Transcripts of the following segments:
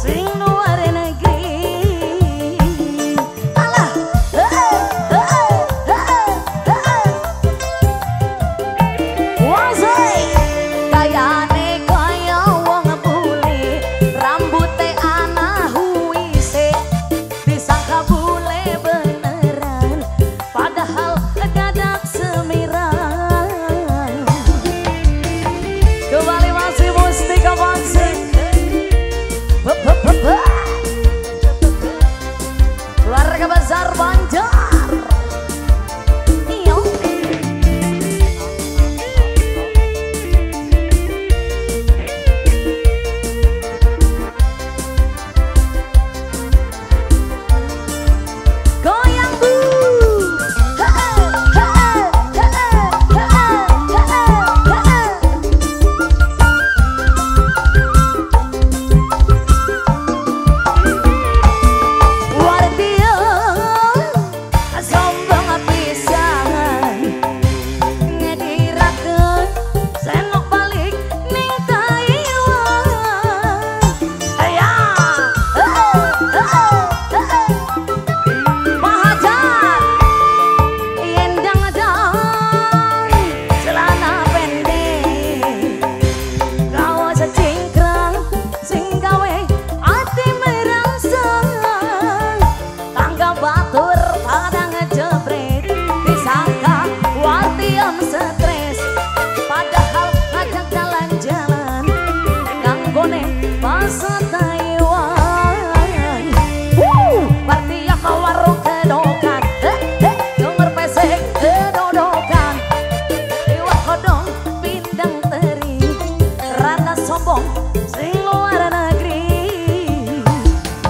sing luar negeri. Alah, wasai kayane kaya wong bule, rambute ana huise, disangka bule beneran, padahal dadak semiran. Kembali masih Mustika Mansik. Keluarga besar Banjar. Iyo. Goyang bu.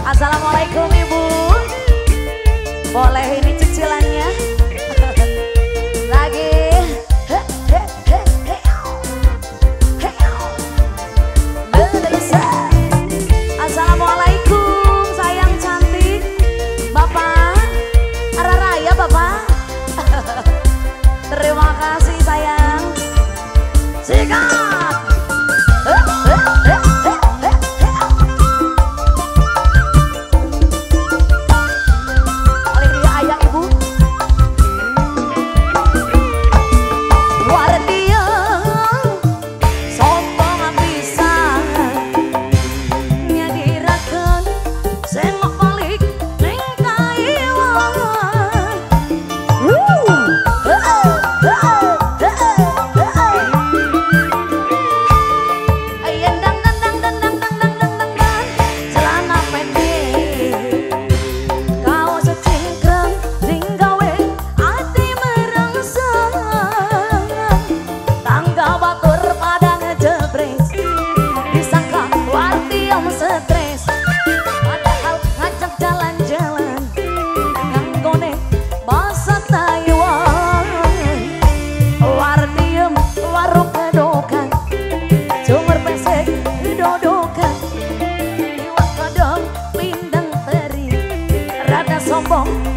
Assalamualaikum Ibu, boleh ini cicilannya lagi. Assalamualaikum sayang cantik Bapak Araraya Bapak. Terima kasih sayang. Sikat.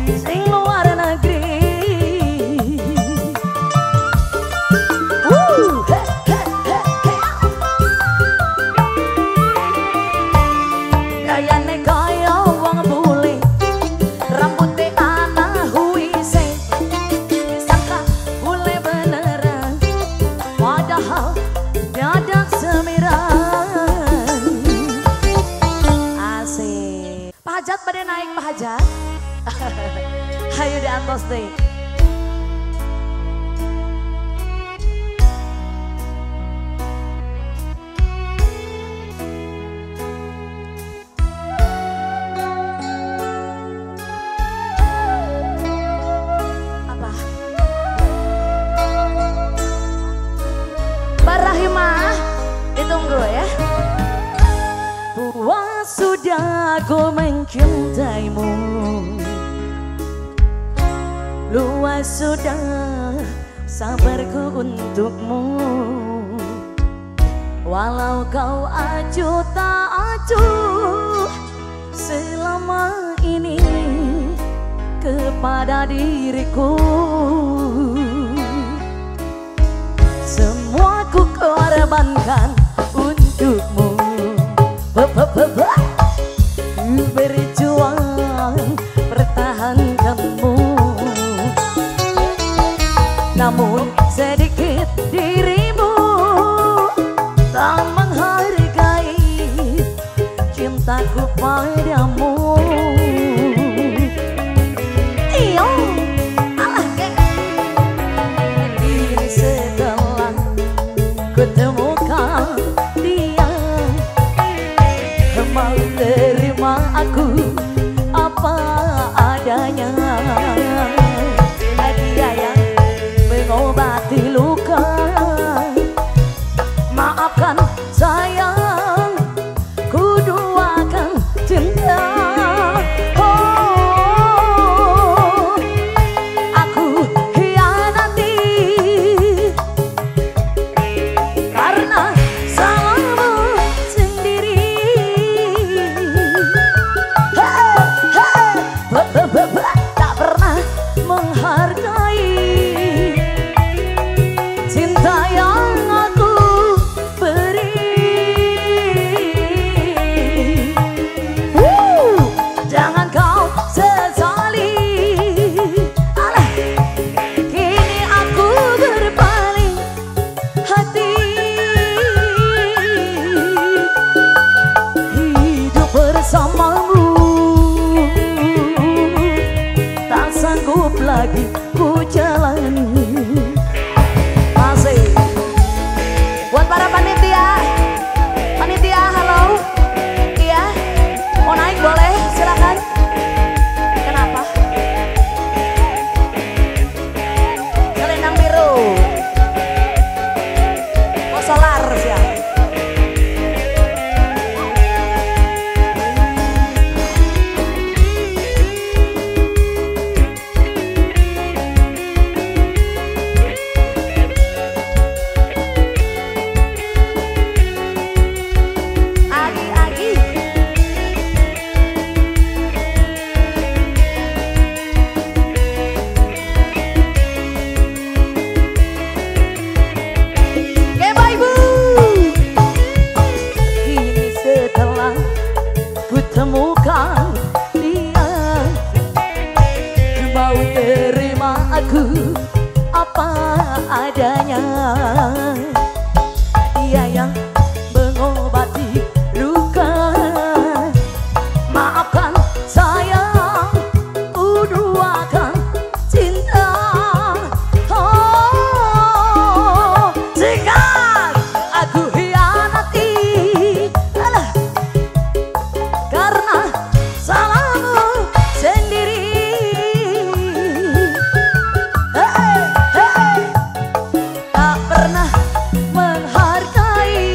Sing luar negeri. Gayane kaya wong bule, rambute ana huise, disangka bule beneran, padahal dadak semiran. Asik. Pak Hajat pada naik Pak Hajat. Hayu di atas deh. Apa? Barahimah, ditunggu ya. Puas sudah aku mencintaimu, luas sudah sabarku untukmu. Walau kau acuh tak acuh selama ini kepada diriku, semua ku korbankan untukmu. kepadamu. Iyo, alah kini setelah kutemukan dia, mau terima aku apa adanya. Dia yang mengobati luka, maafkan sayang, ku duakan cinta. Oh, aku hianati karena salahmu sendiri. Tak pernah menghargai cinta yang aku beri. Jangan kau sesali. Alah, kini aku berpaling hati. Hidup bersamamu tak sanggup lagi ku jalani. Masih buat para panitia, halo, iya, mau naik boleh, silakan. Kenapa? Selendang biru, mau solar siap. Temukan dia, mau terima aku apa adanya. Dia yang mengobati luka, maafkan sayang, ku duakan cinta. Oh, jika aku hianati karena salahmu sendiri. Tak pernah menghargai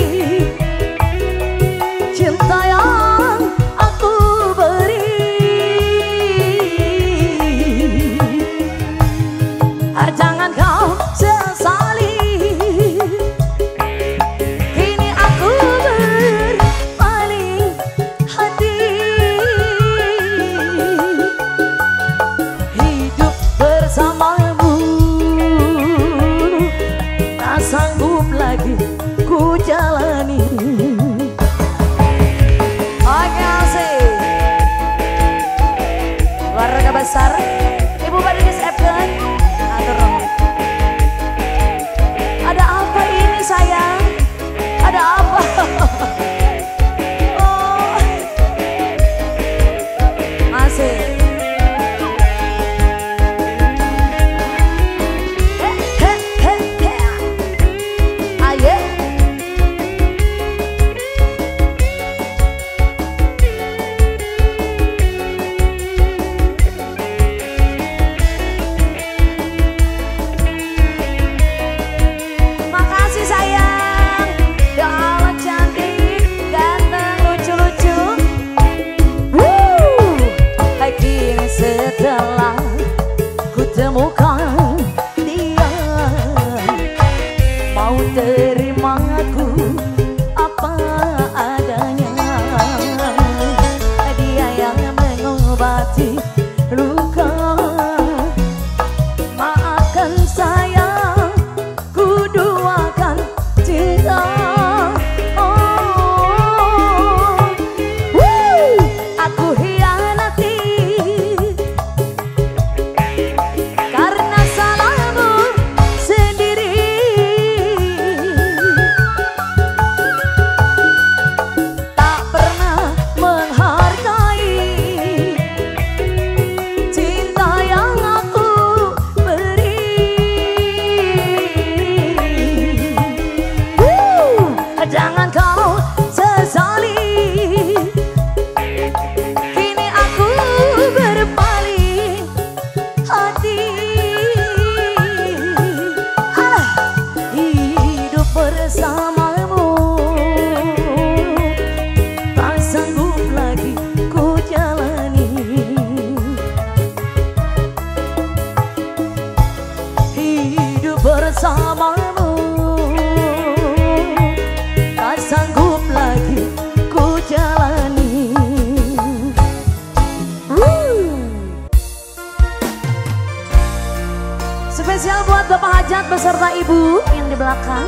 beserta ibu yang di belakang.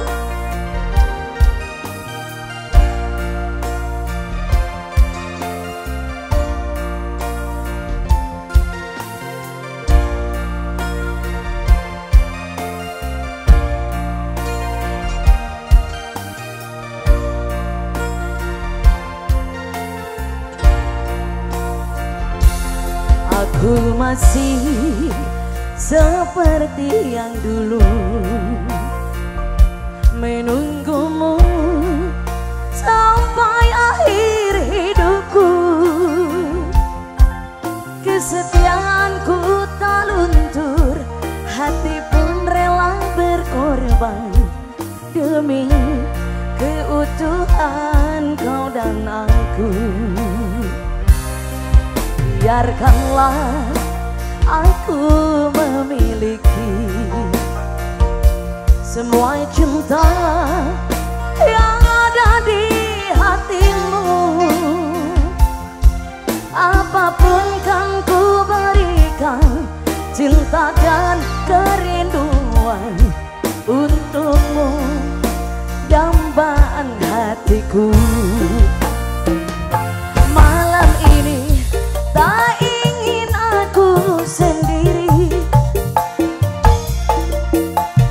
Aku masih seperti yang dulu menunggumu sampai akhir hidupku. Kesetiaanku tak luntur, hati pun rela berkorban demi keutuhan kau dan aku. Biarkanlah aku memiliki semua cinta yang ada di hatimu. Apapun kan ku berikan, cinta dan kerinduan untukmu, dambaan hatiku. Malam ini tak ingin aku sendiri,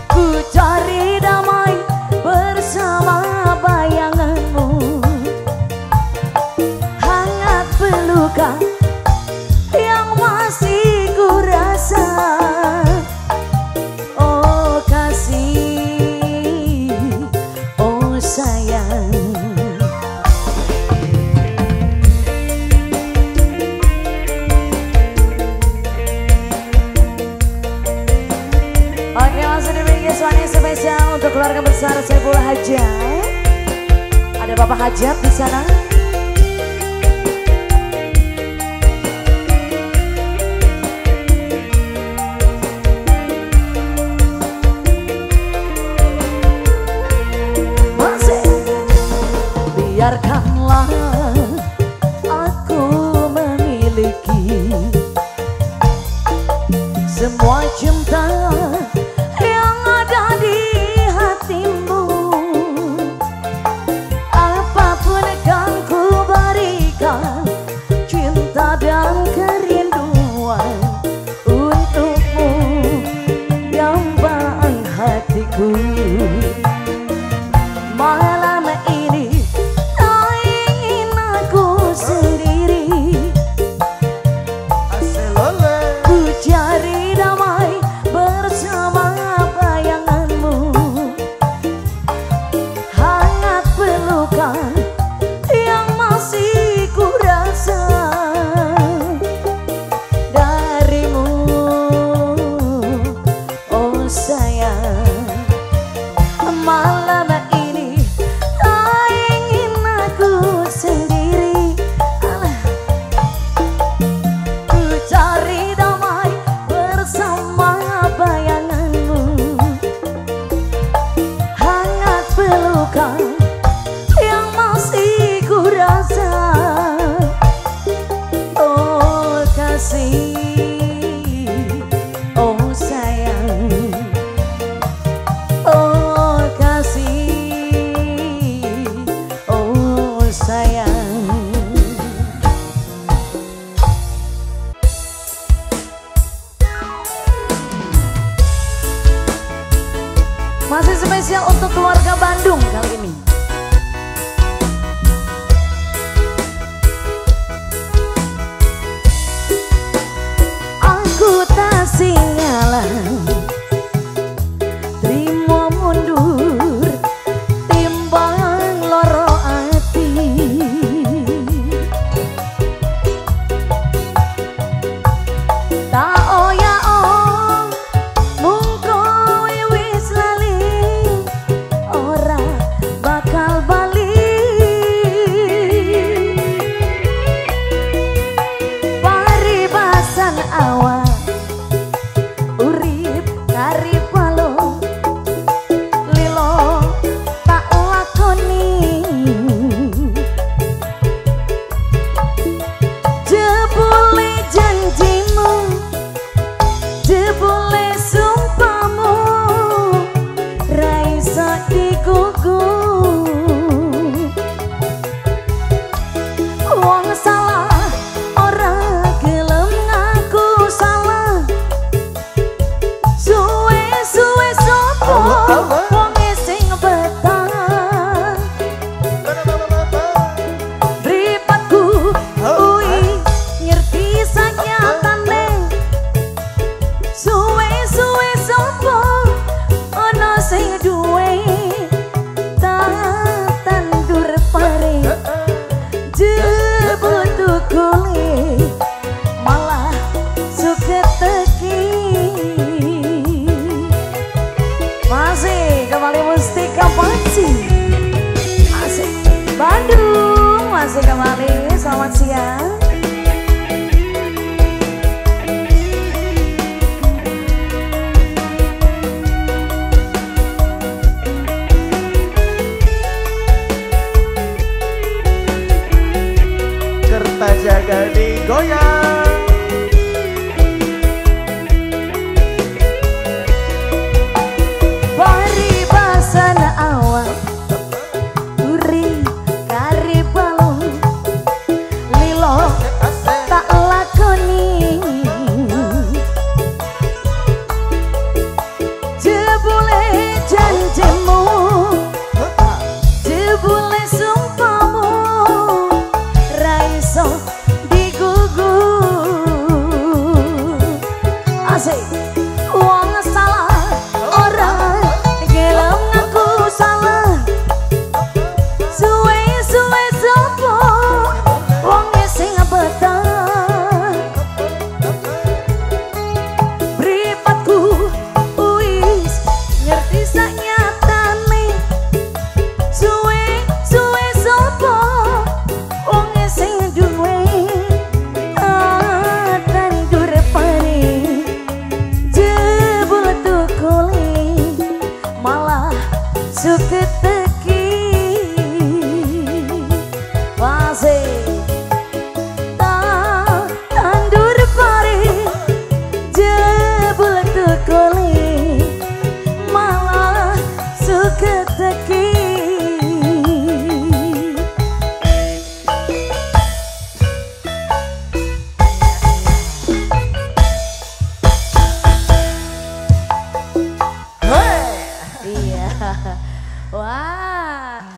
ku cari damai bersama bayanganmu. Hangat pelukan yang masih ku rasa, oh kasih, oh sayang. Oke, langsung diberikan suara spesial untuk keluarga besar Saiful Hajat. Ada Bapak Hajat di sana. Masih. Biarkanlah aku memiliki semua cinta yang ada di hatimu. Apapun kan ku berikan, cinta dan kerinduan untukmu, dambaan hatiku. Malam ini tak ingin aku sendiri, ku cari damai bersama bayanganmu. Hangat pelukan yang masih ku rasa darimu, oh sayang. Malam ini tak ingin aku sendiri, ku cari damai bersama bayanganmu. Hangat pelukan yang masih ku rasa, oh kasih, oh sayang, oh kasih, oh sayang. Masih spesial untuk keluarga Bandung kali ini. Aku tak singalan, terima mundur timbang loro ati. Tak oya-oh mung kowe wis lali, ora jadi goyang.